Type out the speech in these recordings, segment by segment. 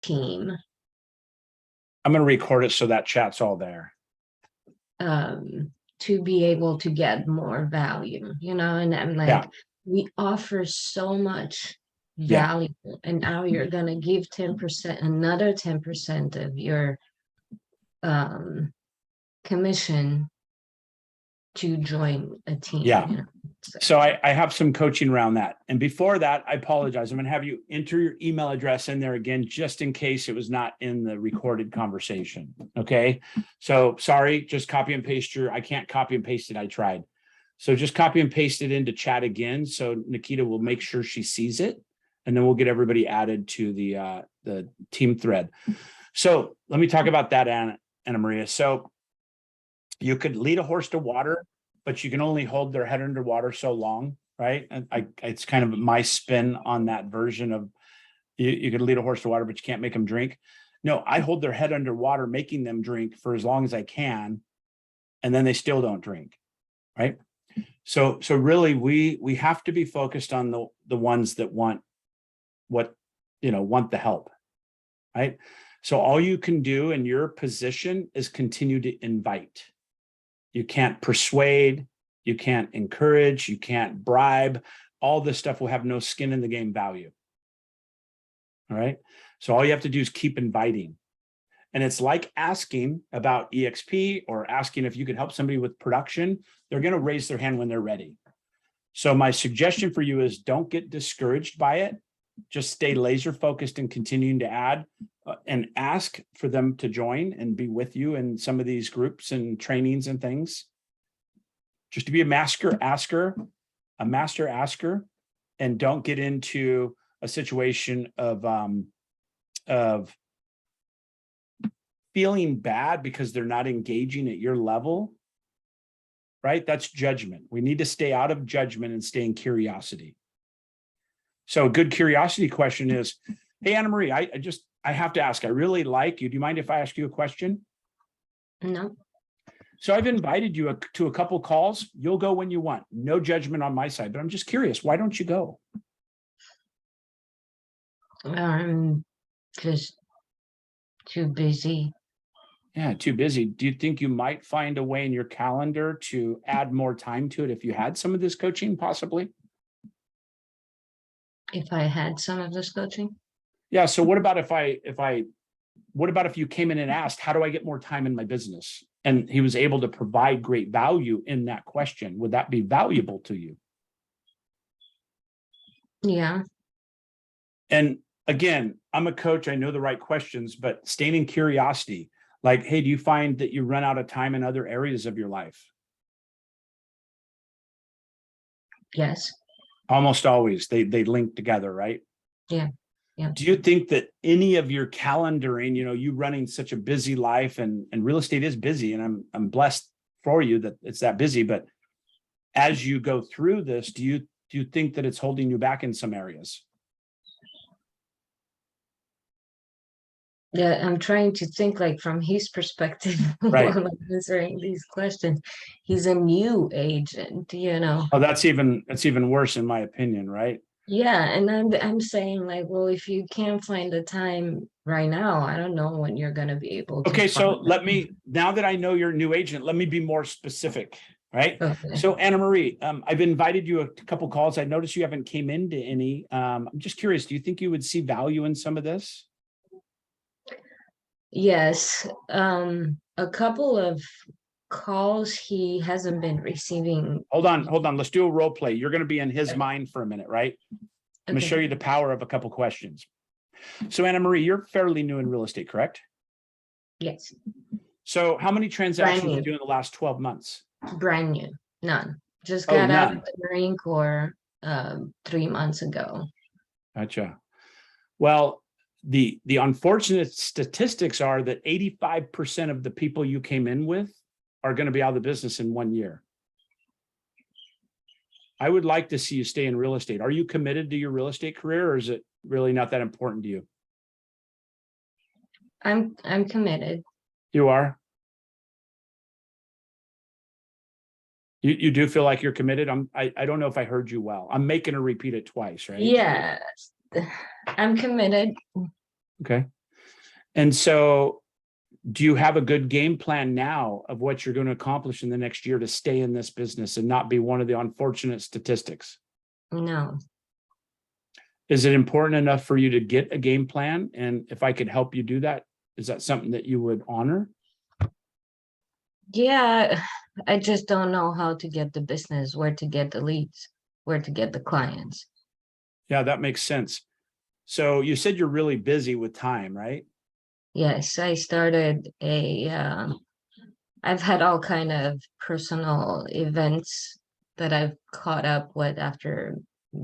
team I'm going to record it so that chat's all there. to be able to get more value, and I'm like, Yeah. we offer so much Yeah. value, and now you're gonna give 10%, another 10% of your commission to join a team. Yeah. So I have some coaching around that. And before that, I apologize. I'm going to have you enter your email address in there again, just in case it was not in the recorded conversation. Okay. So sorry, just copy and paste I can't copy and paste it. I tried. So just copy and paste it into chat again. So Nikita will make sure she sees it, and then we'll get everybody added to the team thread. So let me talk about that, Anna Maria. So you could lead a horse to water, but you can only hold their head underwater so long, right? And it's kind of my spin on that version of you could lead a horse to water, but you can't make them drink. No, I hold their head underwater, making them drink for as long as I can, and then they still don't drink, right? So really, we have to be focused on the ones that want the help, right? So all you can do in your position is continue to invite. You can't persuade, you can't encourage, you can't bribe. All this stuff will have no skin in the game value. All right. So all you have to do is keep inviting. And it's like asking about EXP or asking if you could help somebody with production. They're going to raise their hand when they're ready. So my suggestion for you is don't get discouraged by it. Just stay laser focused and continuing to add and ask for them to join and be with you in some of these groups and trainings and things. Just to be a master asker, and don't get into a situation of feeling bad because they're not engaging at your level, right? That's judgment. We need to stay out of judgment and stay in curiosity. So a good curiosity question is, hey, Anna Marie, I have to ask, I really like you. Do you mind if I ask you a question? No. So I've invited you to a couple calls. You'll go when you want. No judgment on my side, but I'm just curious. Why don't you go? Just too busy. Yeah, too busy. Do you think you might find a way in your calendar to add more time to it if you had some of this coaching, possibly? If I had some of this coaching? Yeah. So what about if you came in and asked, how do I get more time in my business? And he was able to provide great value in that question. Would that be valuable to you? Yeah. And again, I'm a coach. I know the right questions, but staying in curiosity, like, hey, do you find that you run out of time in other areas of your life? Yes. Almost always. They link together, right? Yeah. Yeah. Do you think that any of your calendaring, you running such a busy life, and real estate is busy, and I'm blessed for you that it's that busy, but as you go through this, do you think that it's holding you back in some areas? Yeah, I'm trying to think like from his perspective Right. while I'm answering these questions. He's a new agent, Oh, that's even worse in my opinion, right? Yeah, and I'm saying like, well, if you can't find the time right now, I don't know when you're gonna be able to. Okay, so now that I know you're a new agent, let me be more specific, right? Okay. So Anna Marie, I've invited you a couple calls. I noticed you haven't came into any. I'm just curious, do you think you would see value in some of this? Yes, a couple of calls he hasn't been receiving. Hold on. Let's do a role play. You're going to be in his mind for a minute, right? I'm going to show you the power of a couple questions. So Anna Marie, you're fairly new in real estate, correct? Yes. So how many transactions did you do in the last 12 months? Brand new, none. Just got out of the Marine Corps 3 months ago. Gotcha. Well, the unfortunate statistics are that 85% of the people you came in with are going to be out of the business in 1 year. I would like to see you stay in real estate. Are you committed to your real estate career, or is it really not that important to you? I'm committed. You are? You do feel like you're committed? I don't know if I heard you well. I'm making her repeat it twice, right? Yes, I'm committed. Okay. And so do you have a good game plan now of what you're going to accomplish in the next year to stay in this business and not be one of the unfortunate statistics? No. Is it important enough for you to get a game plan? And if I could help you do that, is that something that you would honor? Yeah, I just don't know how to get the business, where to get the leads, where to get the clients. Yeah, that makes sense. So you said you're really busy with time, right? Yes, I started I've had all kind of personal events that I've caught up with after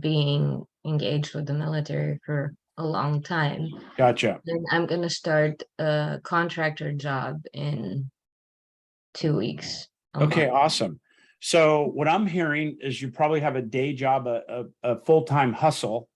being engaged with the military for a long time. Gotcha. Then I'm gonna start a contractor job in 2 weeks, a Okay, month. awesome. So what I'm hearing is you probably have a day job, a full-time hustle,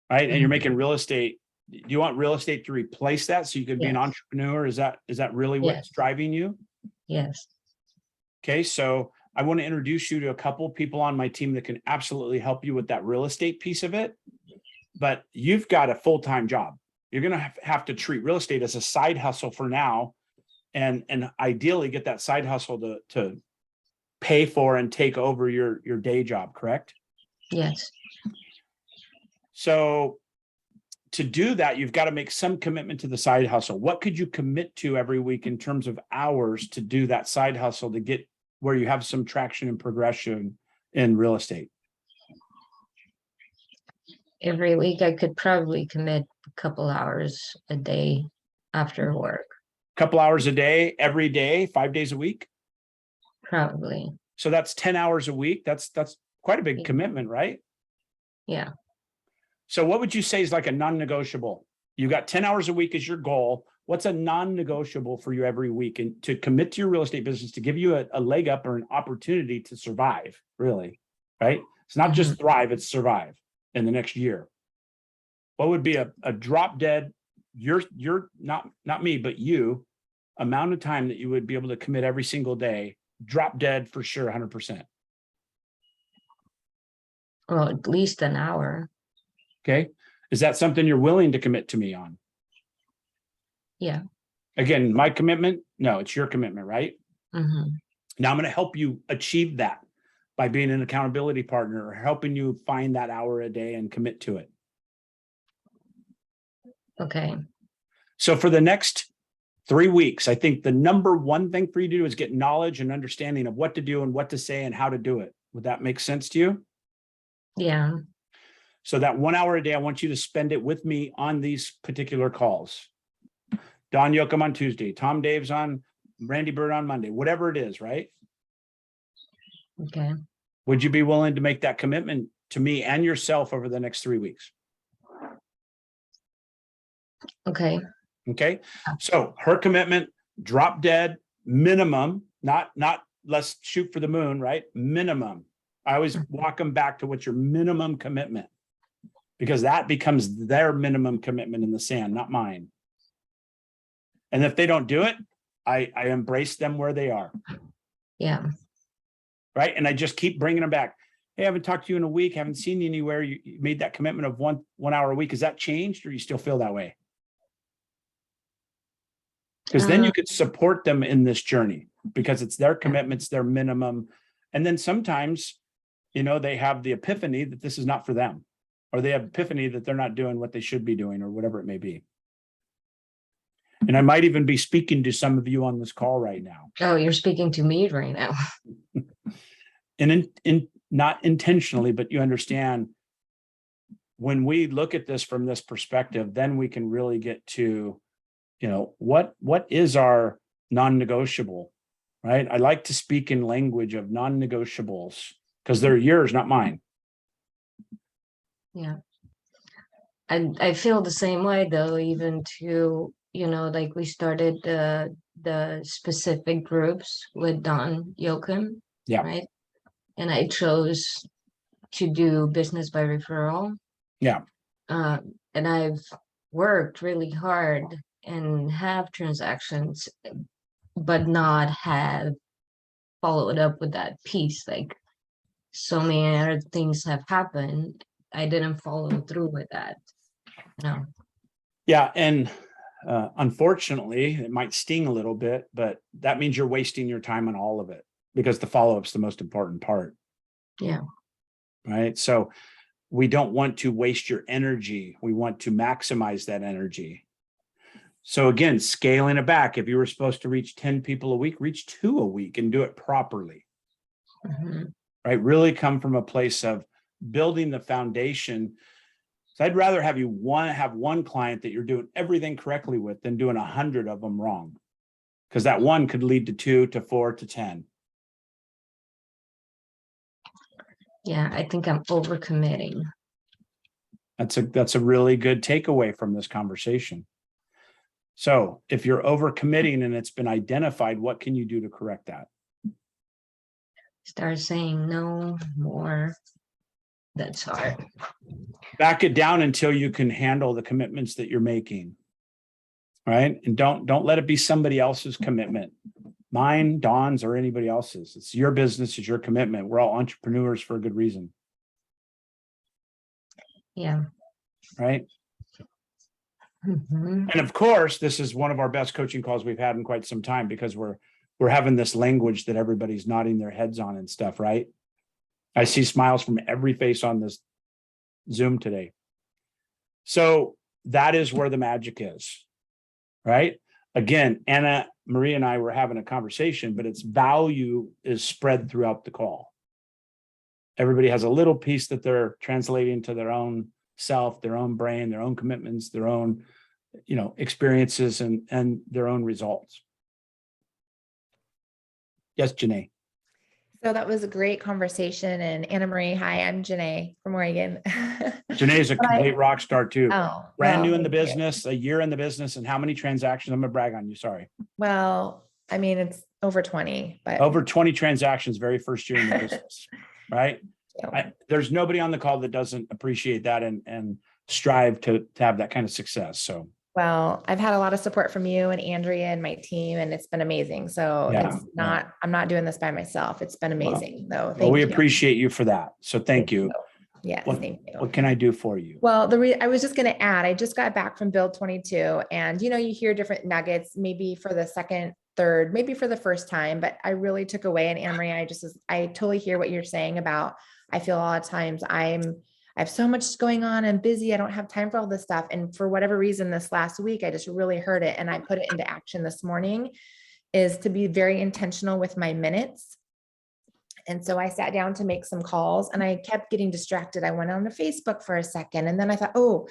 right? And you're Mhm. making real estate. Do you want real estate to replace that so you could be an Yes, entrepreneur? Is that really what's yes, driving you? yes. Okay, so I want to introduce you to a couple people on my team that can absolutely help you with that real estate piece of it. But you've got a full-time job. You're going to have to treat real estate as a side hustle for now, and ideally get that side hustle to pay for and take over your day job, correct? Yes. So to do that, you've got to make some commitment to the side hustle. What could you commit to every week in terms of hours to do that side hustle to get where you have some traction and progression in real estate? Every week I could probably commit a couple hours a day after work, A couple hours a day, every day, 5 days a week. probably. So that's 10 hours a week. That's quite a big commitment, right? Yeah. So what would you say is like a non-negotiable? You got 10 hours a week as your goal. What's a non-negotiable for you every week and to commit to your real estate business to give you a leg up or an opportunity to survive, really, right? It's not Mhm. just thrive, it's survive in the next year. What would be a drop dead, you're not me, but you, amount of time that you would be able to commit every single day, drop dead for sure, 100%. Well, at least an hour. Okay. Is that something you're willing to commit to me on? Yeah. Again, my commitment, no, it's your commitment, right? Hmm. Now I'm going to help you achieve that by being an accountability partner or helping you find that hour a day and commit to it. Okay. So for the next 3 weeks, I think the number one thing for you to do is get knowledge and understanding of what to do and what to say and how to do it. Would that make sense to you? Yeah. So that 1 hour a day, I want you to spend it with me on these particular calls. Don Yoakum on Tuesday, Tom Daves on, Randy Byrd on Monday, whatever it is, right? Okay. Would you be willing to make that commitment to me and yourself over the next 3 weeks? Okay. Okay. So her commitment, drop dead, minimum, not let's shoot for the moon, right? Minimum. I always walk them back to what's your minimum commitment because that becomes their minimum commitment in the sand, not mine. And if they don't do it, I embrace them where they are. Yeah. Right. And I just keep bringing them back. Hey, I haven't talked to you in a week. Haven't seen you anywhere. You made that commitment of one hour a week. Has that changed or you still feel that way? Because then Uh, you could support them in this journey because it's their commitments, their minimum. And then sometimes, they have the epiphany that this is not for them, or they have epiphany that they're not doing what they should be doing or whatever it may be. And I might even be speaking to some of you on this call right now. oh, you're speaking to me right now. And in not intentionally, but you understand when we look at this from this perspective, then we can really get to, what is our non-negotiable, right? I like to speak in language of non-negotiables because they're yours, not mine. Yeah. I feel the same way though, even to, like we started the specific groups with Don Yoakum, Yeah. right? And I chose to do business by referral. Yeah. And I've worked really hard and have transactions, but not have followed up with that piece. Like so many other things have happened. I didn't follow through with that. No. Yeah. And Unfortunately, it might sting a little bit, but that means you're wasting your time on all of it because the follow-up's the most important part. Yeah. Right. So we don't want to waste your energy. We want to maximize that energy. So again, scaling it back. If you were supposed to reach 10 people a week, reach 2 a week and do it properly. Mhm. Right. Really come from a place of building the foundation. So I'd rather have you have one client that you're doing everything correctly with than doing 100 of them wrong. Because that one could lead to 2 to 4 to 10. Yeah, I think I'm overcommitting. That's a really good takeaway from this conversation. So if you're overcommitting and it's been identified, what can you do to correct that? Start saying no more. That's hard. Back it down until you can handle the commitments that you're making. Right? And don't let it be somebody else's commitment. Mine, Dawn's, or anybody else's. It's your business, it's your commitment. We're all entrepreneurs for a good reason. Yeah. Right? Mhm. And of course, this is one of our best coaching calls we've had in quite some time because we're having this language that everybody's nodding their heads on and stuff, right? I see smiles from every face on this Zoom today. So that is where the magic is, right? Again, Anna Marie and I were having a conversation, but its value is spread throughout the call. Everybody has a little piece that they're translating to their own self, their own brain, their own commitments, their own, experiences and their own results. Yes, Janae. So that was a great conversation. And Anna Marie, hi, I'm Janae from Oregon. Janae's a complete rock star too. Oh, Brand well, new in the thank you. business, a year in the business, and how many transactions? I'm gonna brag on you. Sorry. Well, I mean, it's over 20, but Over 20 transactions, very first year in the business, right? yeah. There's nobody on the call that doesn't appreciate that and strive to have that kind of success. So Well, I've had a lot of support from you and Andrea and my team, and it's been amazing. So yeah, it's not, I'm not doing this by myself. It's been amazing. So well, thank we you. appreciate you for that. So thank you. Yes, thank you. What can I do for you? Well, I was just going to add, I just got back from Build 22 and, you hear different nuggets, maybe for the second, third, maybe for the first time, but I really took away. And Anna Marie, I totally hear what you're saying about, I feel a lot of times I have so much going on. I'm busy. I don't have time for all this stuff. And for whatever reason, this last week, I just really heard it. And I put it into action this morning, is to be very intentional with my minutes. And so I sat down to make some calls and I kept getting distracted. I went on to Facebook for a second and then I thought, oh,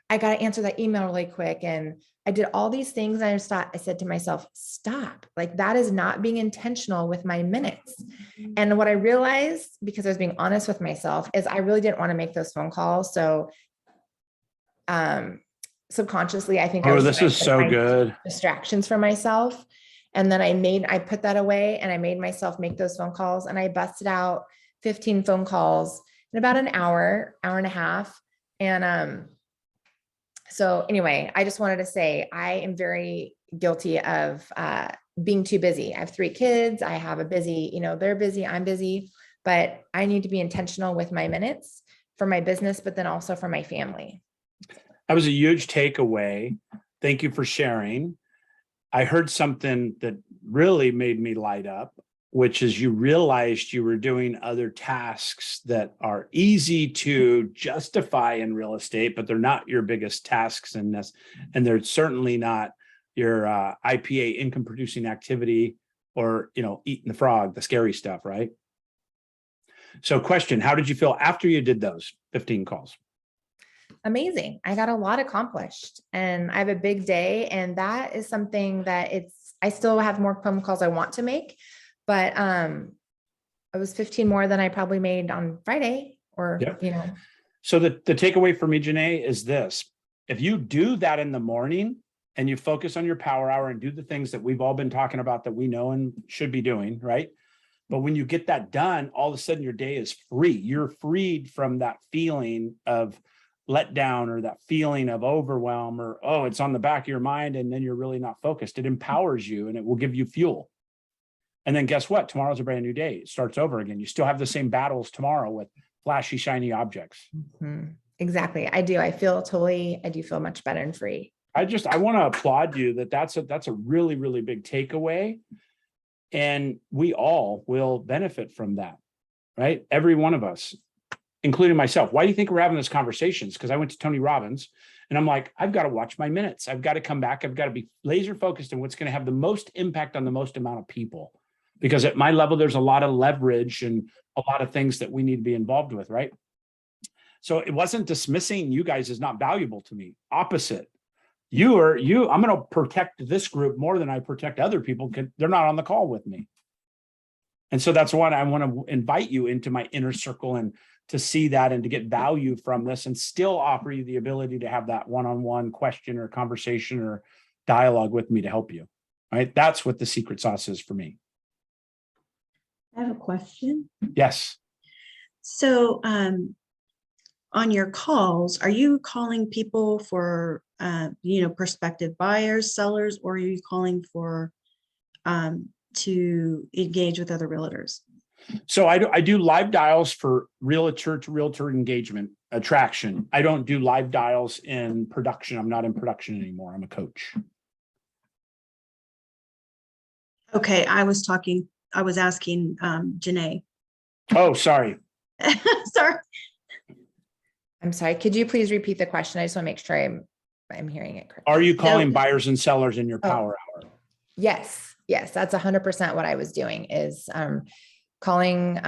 I got to answer that email really quick. And I did all these things. And I said to myself, stop, like that is not being intentional with my minutes. And what I realized, because I was being honest with myself, is I really didn't want to make those phone calls. So subconsciously, I think I was this is so find good. distractions for myself. And then I put that away and I made myself make those phone calls and I busted out 15 phone calls in about an hour and a half. And so anyway, I just wanted to say I am very guilty of being too busy. I have 3 kids. I have a busy, they're busy, I'm busy, but I need to be intentional with my minutes for my business, but then also for my family. That was a huge takeaway. Thank you for sharing. I heard something that really made me light up, which is you realized you were doing other tasks that are easy to justify in real estate, but they're not your biggest tasks in this. And they're certainly not your IPA, income producing activity, or, eating the frog, the scary stuff, right? So question, how did you feel after you did those 15 calls? Amazing. I got a lot accomplished and I have a big day. And that is something that I still have more phone calls I want to make, but it was 15 more than I probably made on Friday or, Yep. So the takeaway for me, Janae, is this. If you do that in the morning and you focus on your power hour and do the things that we've all been talking about that we know and should be doing, right? But when you get that done, all of a sudden your day is free. You're freed from that feeling of let down or that feeling of overwhelm or, oh, it's on the back of your mind and then you're really not focused. It empowers you and it will give you fuel. And then guess what? Tomorrow's a brand new day. It starts over again. You still have the same battles tomorrow with flashy, shiny objects. Exactly. I do. I do feel much better and free. I want to applaud you that's a really, really big takeaway. And we all will benefit from that, right? Every one of us, including myself. Why do you think we're having this conversation? Because I went to Tony Robbins and I'm like, I've got to watch my minutes. I've got to come back. I've got to be laser focused on what's going to have the most impact on the most amount of people. Because at my level, there's a lot of leverage and a lot of things that we need to be involved with, right? So it wasn't dismissing you guys as not valuable to me. Opposite. I'm going to protect this group more than I protect other people because they're not on the call with me. And so that's why I want to invite you into my inner circle and to see that and to get value from this and still offer you the ability to have that one-on-one question or conversation or dialogue with me to help you, right? That's what the secret sauce is for me. I have a question. Yes. So on your calls, are you calling people for, prospective buyers, sellers, or are you calling for to engage with other realtors? So I do live dials for realtor to realtor engagement attraction. I don't do live dials in production. I'm not in production anymore. I'm a coach. Okay, I was asking Janae. Oh, sorry. Sorry. I'm sorry. Could you please repeat the question? I just want to make sure I'm hearing it correctly. Are you calling buyers and sellers in your power hour? Yes. That's 100% what I was doing is calling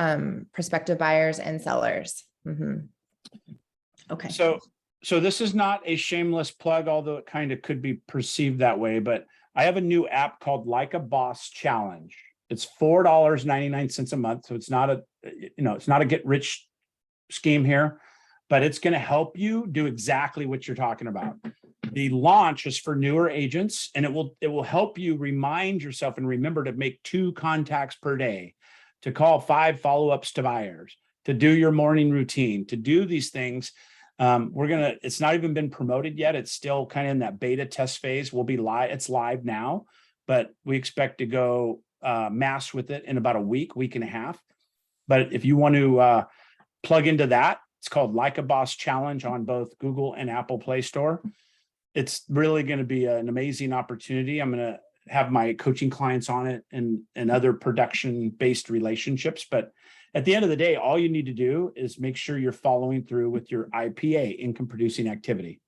prospective buyers and sellers. Mm-hmm. Okay. So this is not a shameless plug, although it kind of could be perceived that way, but I have a new app called Like a Boss Challenge. It's $4.99 a month. So it's not a get rich scheme here, but it's going to help you do exactly what you're talking about. The launch is for newer agents, and it will help you remind yourself and remember to make 2 contacts per day, to call 5 follow-ups to buyers, to do your morning routine, to do these things. It's not even been promoted yet. It's still kind of in that beta test phase. We'll be live. It's live now, but we expect to go mass with it in about a week and a half. But if you want to plug into that, it's called Like a Boss Challenge on both Google and Apple Play Store. It's really going to be an amazing opportunity. I'm going to have my coaching clients on it and other production-based relationships. But at the end of the day, all you need to do is make sure you're following through with your IPA, income producing activity,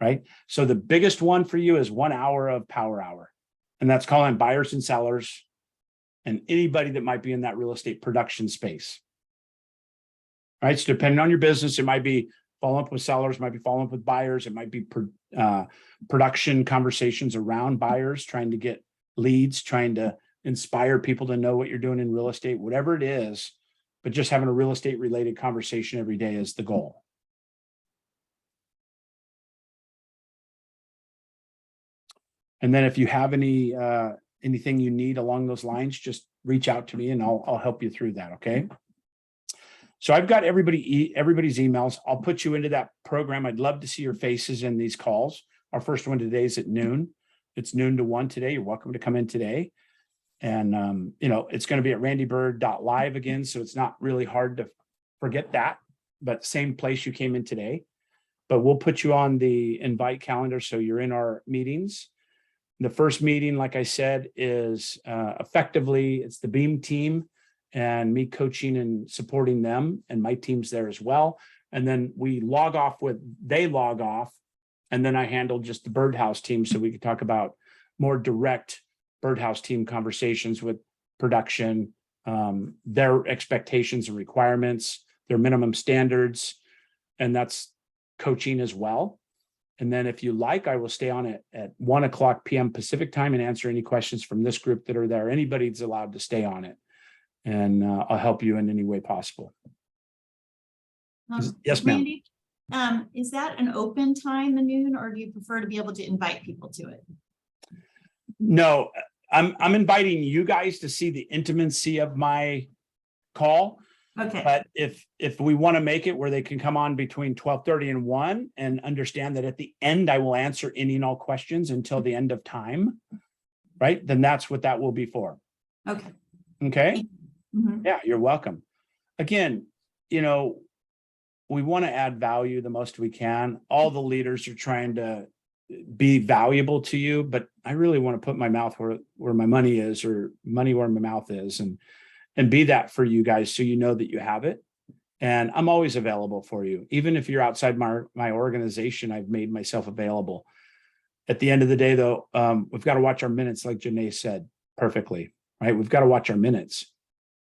right? So the biggest one for you is 1 hour of power hour. And that's calling buyers and sellers and anybody that might be in that real estate production space. Right. So depending on your business, it might be following up with sellers, might be following up with buyers. It might be production conversations around buyers, trying to get leads, trying to inspire people to know what you're doing in real estate, whatever it is. But just having a real estate related conversation every day is the goal. And then if you have anything you need along those lines, just reach out to me and I'll help you through that. Okay. So I've got everybody's emails. I'll put you into that program. I'd love to see your faces in these calls. Our first one today is at noon. It's noon to 1 today. You're welcome to come in today. And, it's going to be at randybyrd.live again. So it's not really hard to forget that, but same place you came in today. But we'll put you on the invite calendar. So you're in our meetings. The first meeting, like I said, is effectively, it's the Beam team and me coaching and supporting them, and my team's there as well. And then they log off, and then I handle just the Birdhouse team so we can talk about more direct Birdhouse team conversations with production, their expectations and requirements, their minimum standards, and that's coaching as well. And then if you like, I will stay on it at 1:00 p.m. Pacific time and answer any questions from this group that are there. Anybody's allowed to stay on it. And I'll help you in any way possible. Yes, ma'am. Randy, is that an open time, the noon, or do you prefer to be able to invite people to it? No, I'm inviting you guys to see the intimacy of my call. Okay. But if we want to make it where they can come on between 12:30 and 1 and understand that at the end, I will answer any and all questions until the end of time, right? Then that's what that will be for. Okay. Okay. Mm-hmm. Yeah, you're welcome. Again, we want to add value the most we can. All the leaders are trying to be valuable to you, but I really want to put my mouth where my money is, or money where my mouth is, and be that for you guys, so you know that you have it. And I'm always available for you. Even if you're outside my organization, I've made myself available. At the end of the day, though, we've got to watch our minutes, like Janae said perfectly, right? We've got to watch our minutes.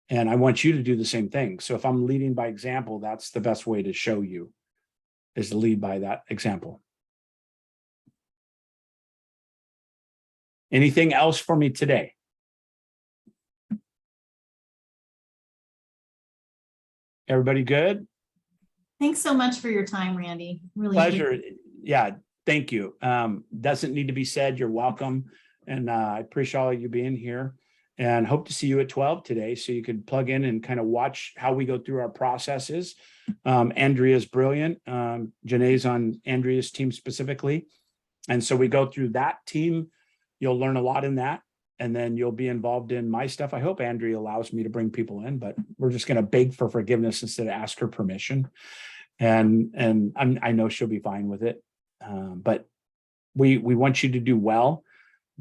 And I want you to do the same thing. So if I'm leading by example, that's the best way to show you, is to lead by that example. Anything else for me today? Everybody good? Thanks so much for your time, Randy. Really. Pleasure. Yeah, thank you. Doesn't need to be said. You're welcome. And I appreciate all of you being here, and hope to see you at 12 today, so you can plug in and kind of watch how we go through our processes. Andrea's brilliant. Janae's on Andrea's team specifically. And so we go through that team. You'll learn a lot in that, and then you'll be involved in my stuff. I hope Andrea allows me to bring people in, but we're just going to beg for forgiveness instead of ask her permission. And I know she'll be fine with it. But we want you to do well.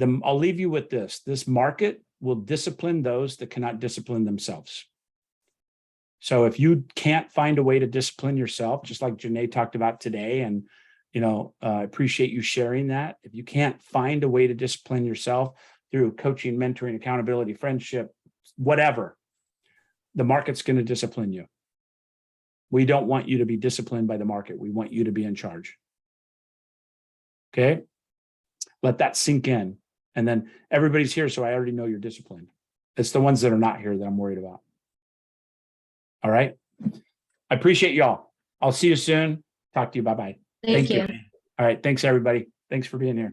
I'll leave you with this. This market will discipline those that cannot discipline themselves. So if you can't find a way to discipline yourself, just like Janae talked about today, and I appreciate you sharing that. If you can't find a way to discipline yourself through coaching, mentoring, accountability, friendship, whatever, the market's going to discipline you. We don't want you to be disciplined by the market. We want you to be in charge. Okay? Let that sink in. And then everybody's here, so I already know you're disciplined. It's the ones that are not here that I'm worried about. All right? I appreciate y'all. I'll see you soon. Talk to you. Bye-bye. Thank you. All right. Thanks, everybody. Thanks for being here.